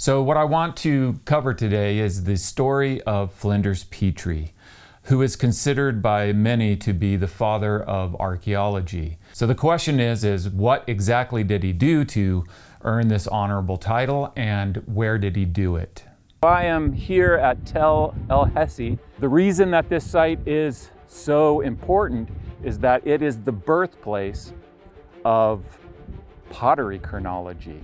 So what I want to cover today is the story of Flinders Petrie, who is considered by many to be the father of archaeology. So the question is what exactly did he do to earn this honorable title, and where did he do it? I am here at Tel El Hessi. The reason that this site is so important is that it is the birthplace of pottery chronology.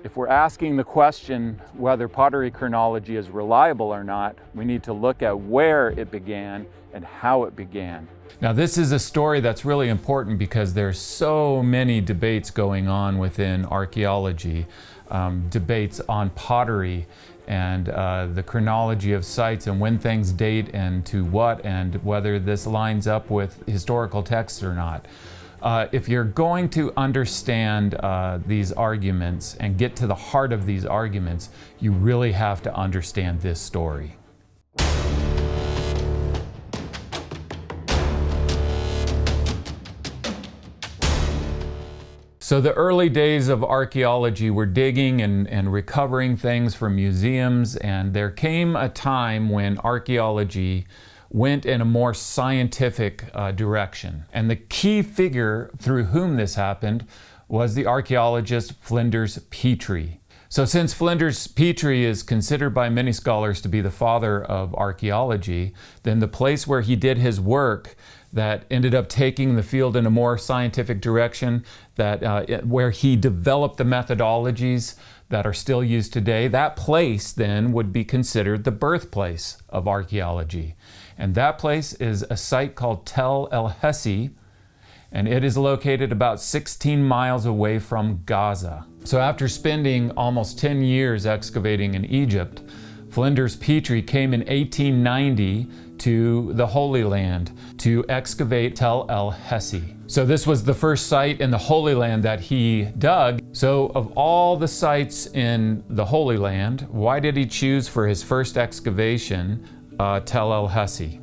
If we're asking the question whether pottery chronology is reliable or not, we need to look at where it began and how it began. Now, this is a story that's really important because there's so many debates going on within archaeology, debates on pottery and the chronology of sites and when things date and to what, and whether this lines up with historical texts or not. If you're going to understand these arguments and get to the heart of these arguments, you really have to understand this story. So the early days of archaeology were digging and recovering things from museums, and there came a time when archaeology went in a more scientific direction. And the key figure through whom this happened was the archaeologist Flinders Petrie. So since Flinders Petrie is considered by many scholars to be the father of archaeology, then the place where he did his work that ended up taking the field in a more scientific direction, where he developed the methodologies that are still used today, that place then would be considered the birthplace of archaeology. And that place is a site called Tel El Hessi, and it is located about 16 miles away from Gaza. So after spending almost 10 years excavating in Egypt, Flinders Petrie came in 1890 to the Holy Land to excavate Tel El Hessi. So this was the first site in the Holy Land that he dug. So of all the sites in the Holy Land, why did he choose for his first excavation Tel El Hessi?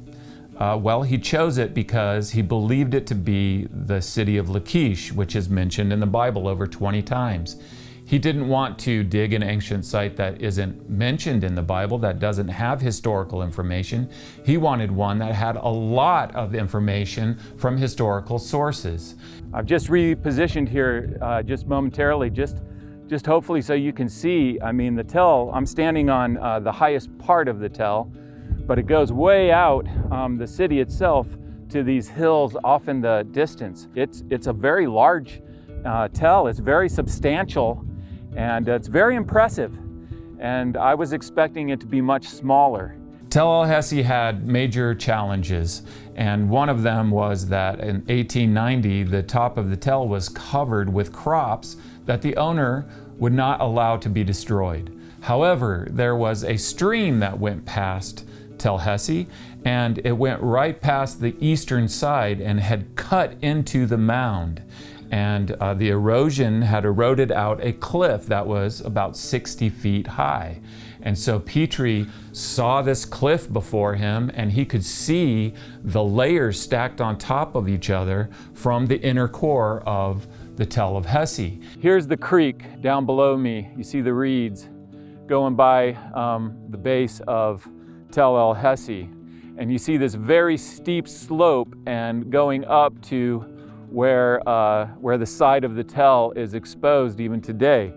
Well, he chose it because he believed it to be the city of Lachish, which is mentioned in the Bible over 20 times. He didn't want to dig an ancient site that isn't mentioned in the Bible, that doesn't have historical information. He wanted one that had a lot of information from historical sources. I've just repositioned here just momentarily, just hopefully so you can see. I mean, the Tel, I'm standing on the highest part of the Tel, but it goes way out the city itself to these hills off in the distance. It's a very large Tel. It's very substantial, and it's very impressive. And I was expecting it to be much smaller. Tel El Hessi had major challenges, and one of them was that in 1890, the top of the Tel was covered with crops that the owner would not allow to be destroyed. However, there was a stream that went past Tel Hessi, and it went right past the eastern side and had cut into the mound. And the erosion had eroded out a cliff that was about 60 feet high. And so Petrie saw this cliff before him, and he could see the layers stacked on top of each other from the inner core of the Tel El Hessi. Here's the creek down below me. You see the reeds going by the base of Tel El Hessi. And you see this very steep slope and going up to where the side of the Tel is exposed even today.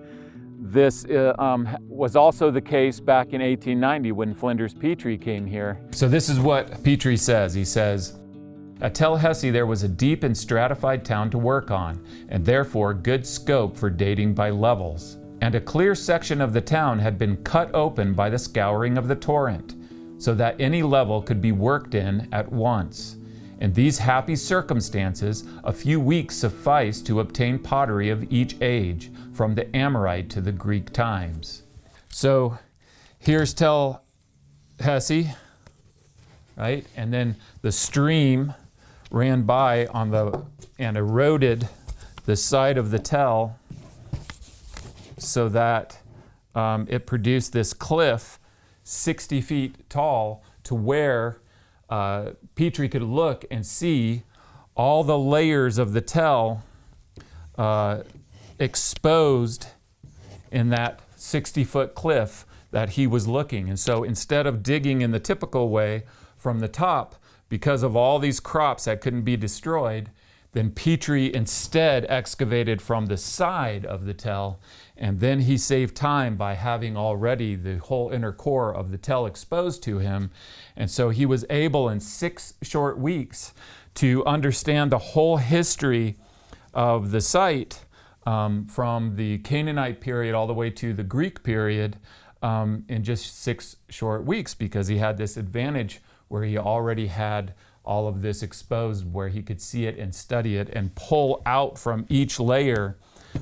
This was also the case back in 1890 when Flinders Petrie came here. So this is what Petrie says. He says, "At Tel Hessi there was a deep and stratified town to work on, and therefore good scope for dating by levels. And a clear section of the town had been cut open by the scouring of the torrent, so that any level could be worked in at once. In these happy circumstances, a few weeks sufficed to obtain pottery of each age, from the Amorite to the Greek times." So here's Tel Hessi, right? And then the stream ran by and eroded the side of the Tel so that it produced this cliff 60 feet tall to where Petrie could look and see all the layers of the Tel exposed in that 60-foot cliff that he was looking. And so instead of digging in the typical way from the top, because of all these crops that couldn't be destroyed, then Petrie instead excavated from the side of the tell, and then he saved time by having already the whole inner core of the tell exposed to him. And so he was able in 6 short weeks to understand the whole history of the site, from the Canaanite period all the way to the Greek period, in just 6 short weeks, because he had this advantage where he already had all of this exposed, where he could see it and study it and pull out from each layer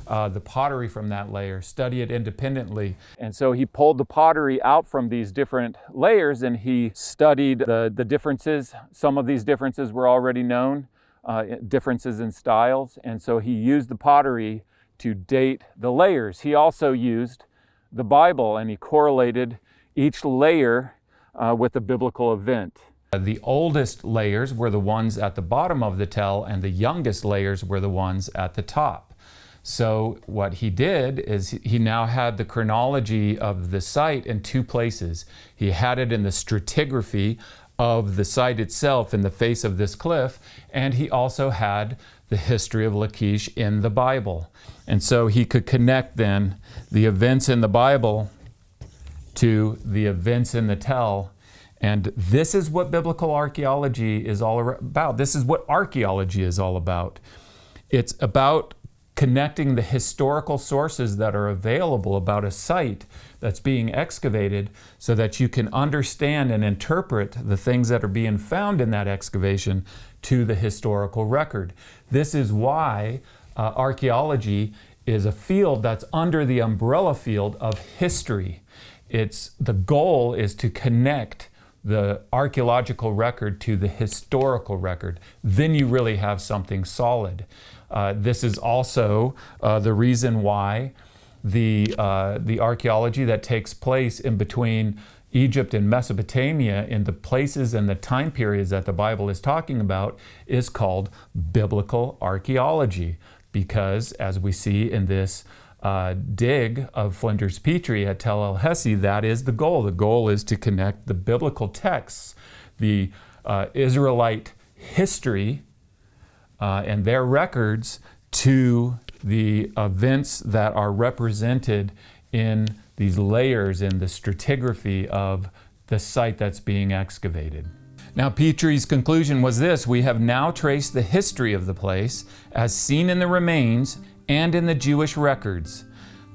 the pottery from that layer, study it independently. And so he pulled the pottery out from these different layers, and he studied the differences. Some of these differences were already known, differences in styles, and so he used the pottery to date the layers. He also used the Bible, and he correlated each layer with a biblical event. The oldest layers were the ones at the bottom of the tell, and the youngest layers were the ones at the top. So what he did is he now had the chronology of the site in 2 places. He had it in the stratigraphy of the site itself in the face of this cliff, and he also had the history of Lachish in the Bible. And so he could connect then the events in the Bible to the events in the tell. And this is what biblical archaeology is all about. This is what archaeology is all about. It's about connecting the historical sources that are available about a site that's being excavated so that you can understand and interpret the things that are being found in that excavation to the historical record. This is why archaeology is a field that's under the umbrella field of history. The goal is to connect the archaeological record to the historical record. Then you really have something solid. This is also the reason why the archaeology that takes place in between Egypt and Mesopotamia, in the places and the time periods that the Bible is talking about, is called biblical archaeology. Because, as we see in this dig of Flinders Petrie at Tel El Hessi, that is the goal. The goal is to connect the biblical texts, the Israelite history and their records, to the events that are represented in these layers in the stratigraphy of the site that's being excavated. Now, Petrie's conclusion was this: we have now traced the history of the place as seen in the remains and in the Jewish records.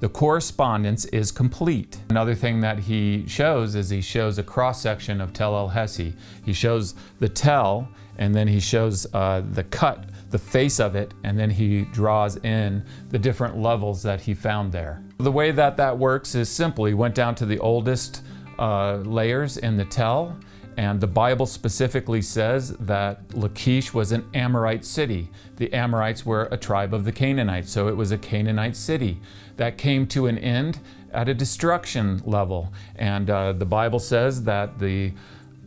The correspondence is complete. Another thing that he shows is he shows a cross-section of Tel El Hessi. He shows the tell, and then he shows the cut, the face of it, and then he draws in the different levels that he found there. The way that works is simple. He went down to the oldest layers in the tell, and the Bible specifically says that Lachish was an Amorite city. The Amorites were a tribe of the Canaanites, so it was a Canaanite city that came to an end at a destruction level. And the Bible says that the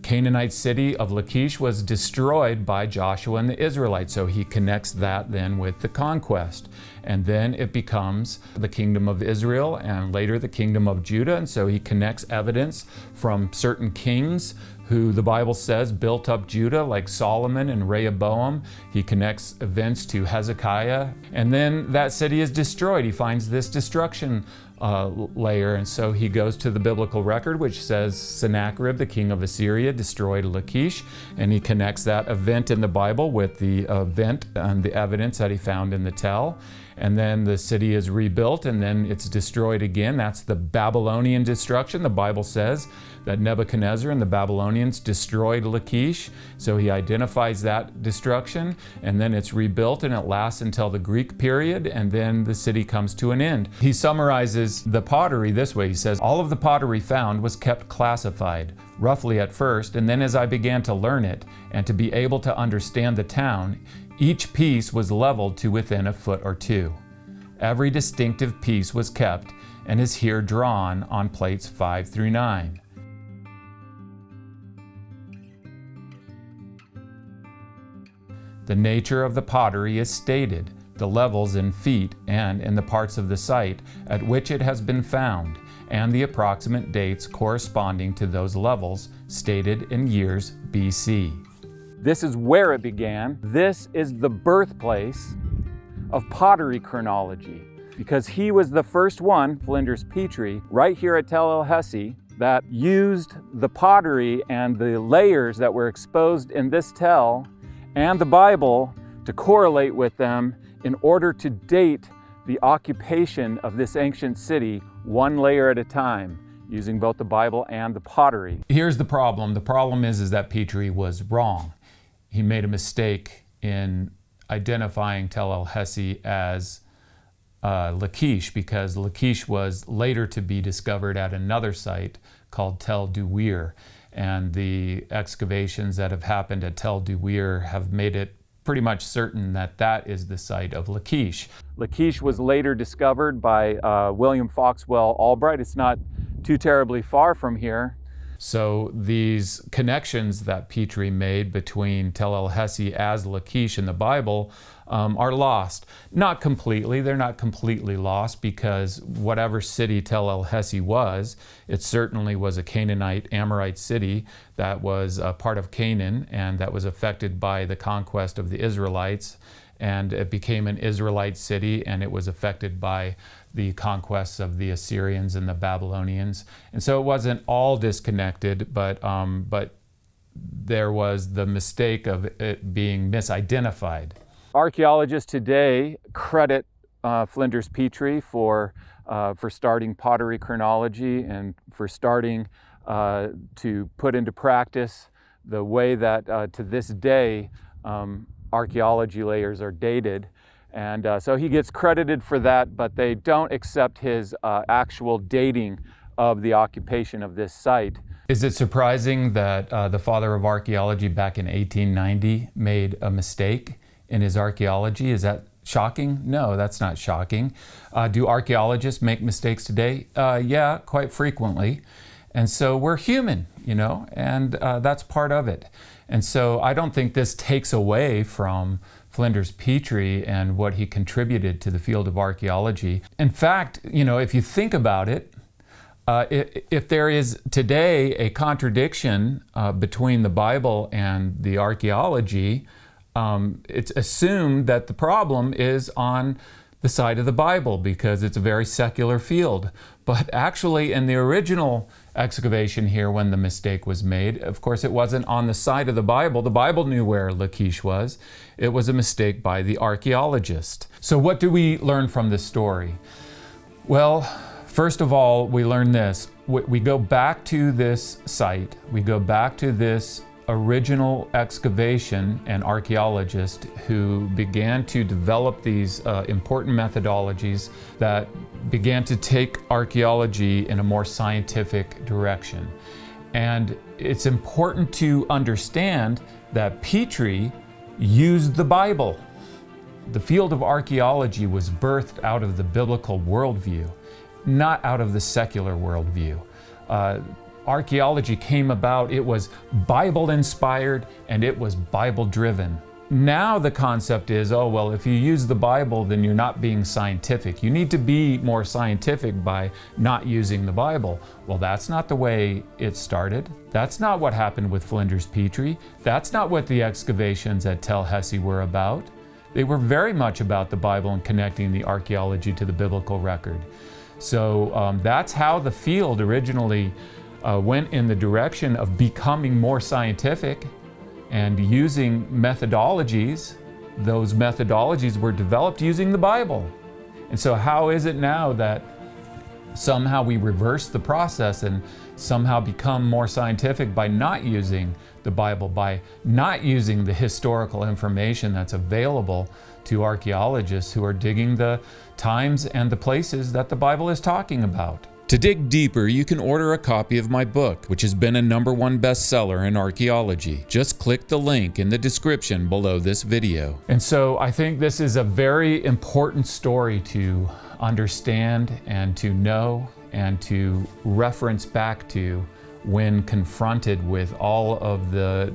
Canaanite city of Lachish was destroyed by Joshua and the Israelites. So he connects that then with the conquest. And then it becomes the kingdom of Israel and later the kingdom of Judah. And so he connects evidence from certain kings who the Bible says built up Judah, like Solomon and Rehoboam. He connects events to Hezekiah. And then that city is destroyed. He finds this destruction layer, and so he goes to the biblical record, which says Sennacherib, the king of Assyria, destroyed Lachish, and he connects that event in the Bible with the event and the evidence that he found in the tell. And then the city is rebuilt, and then it's destroyed again. That's the Babylonian destruction. The Bible says that Nebuchadnezzar and the Babylonians destroyed Lachish, so he identifies that destruction, and then it's rebuilt, and it lasts until the Greek period, and then the city comes to an end. He summarizes the pottery this way. He says, all of the pottery found was kept classified, roughly at first, and then as I began to learn it and to be able to understand the town, each piece was leveled to within a foot or two. Every distinctive piece was kept and is here drawn on plates 5 through 9. The nature of the pottery is stated, the levels in feet and in the parts of the site at which it has been found, and the approximate dates corresponding to those levels stated in years BC. This is where it began. This is the birthplace of pottery chronology, because he was the first one, Flinders Petrie, right here at Tel El Hessi, that used the pottery and the layers that were exposed in this tell and the Bible to correlate with them in order to date the occupation of this ancient city one layer at a time, using both the Bible and the pottery. Here's the problem. The problem is that Petrie was wrong. He made a mistake in identifying Tel El Hessi as Lachish, because Lachish was later to be discovered at another site called Tel Duwir, and the excavations that have happened at Tel Duwir have made it pretty much certain that that is the site of Lachish. Lachish was later discovered by William Foxwell Albright. It's not too terribly far from here. So these connections that Petrie made between Tel El Hessi as Lachish in the Bible are lost. Not completely, they're not completely lost, because whatever city Tel El Hessi was, it certainly was a Canaanite, Amorite city that was a part of Canaan and that was affected by the conquest of the Israelites, and it became an Israelite city, and it was affected by the conquests of the Assyrians and the Babylonians. And so it wasn't all disconnected, but there was the mistake of it being misidentified. Archaeologists today credit Flinders Petrie for starting pottery chronology and for starting to put into practice the way that to this day archaeology layers are dated. And so he gets credited for that, but they don't accept his actual dating of the occupation of this site. Is it surprising that the Father of Archaeology back in 1890 made a mistake in his archaeology? Is that shocking? No, that's not shocking. Do archaeologists make mistakes today? Yeah, quite frequently. And so we're human, you know, and that's part of it. And so I don't think this takes away from Flinders Petrie and what he contributed to the field of archaeology. In fact, you know, if you think about it, if there is today a contradiction between the Bible and the archaeology, it's assumed that the problem is on the side of the Bible because it's a very secular field. But actually, in the original excavation here, when the mistake was made, of course, it wasn't on the side of the Bible. The Bible knew where Lachish was. It was a mistake by the archaeologist. So what do we learn from this story? Well, first of all, we learn this. We go back to this site. We go back to this original excavation and archaeologist who began to develop these important methodologies that began to take archaeology in a more scientific direction. And it's important to understand that Petrie used the Bible. The field of archaeology was birthed out of the biblical worldview, not out of the secular worldview. Archaeology came about, it was Bible-inspired and it was Bible-driven. Now the concept is, oh, well, if you use the Bible, then you're not being scientific. You need to be more scientific by not using the Bible. Well, that's not the way it started. That's not what happened with Flinders Petrie. That's not what the excavations at Tel El Hessi were about. They were very much about the Bible and connecting the archaeology to the biblical record. So that's how the field originally went in the direction of becoming more scientific and using methodologies. Those methodologies were developed using the Bible. And so how is it now that somehow we reverse the process and somehow become more scientific by not using the Bible, by not using the historical information that's available to archaeologists who are digging the times and the places that the Bible is talking about? To dig deeper, you can order a copy of my book, which has been a #1 bestseller in archaeology. Just click the link in the description below this video. And so I think this is a very important story to understand and to know and to reference back to when confronted with all of the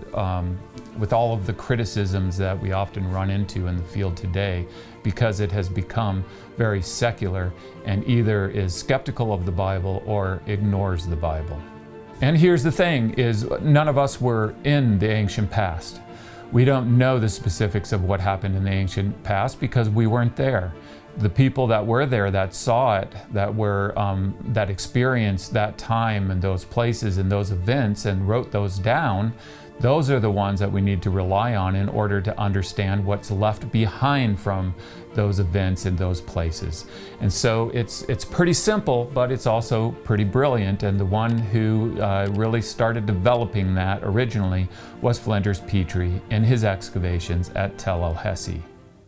with all of the criticisms that we often run into in the field today, because it has become very secular and either is skeptical of the Bible or ignores the Bible. And here's the thing, is none of us were in the ancient past. We don't know the specifics of what happened in the ancient past because we weren't there. The people that were there, that saw it, that experienced that time and those places and those events and wrote those down, those are the ones that we need to rely on in order to understand what's left behind from those events and those places. And so it's pretty simple, but it's also pretty brilliant. And the one who really started developing that originally was Flinders Petrie in his excavations at Tel El Hessi.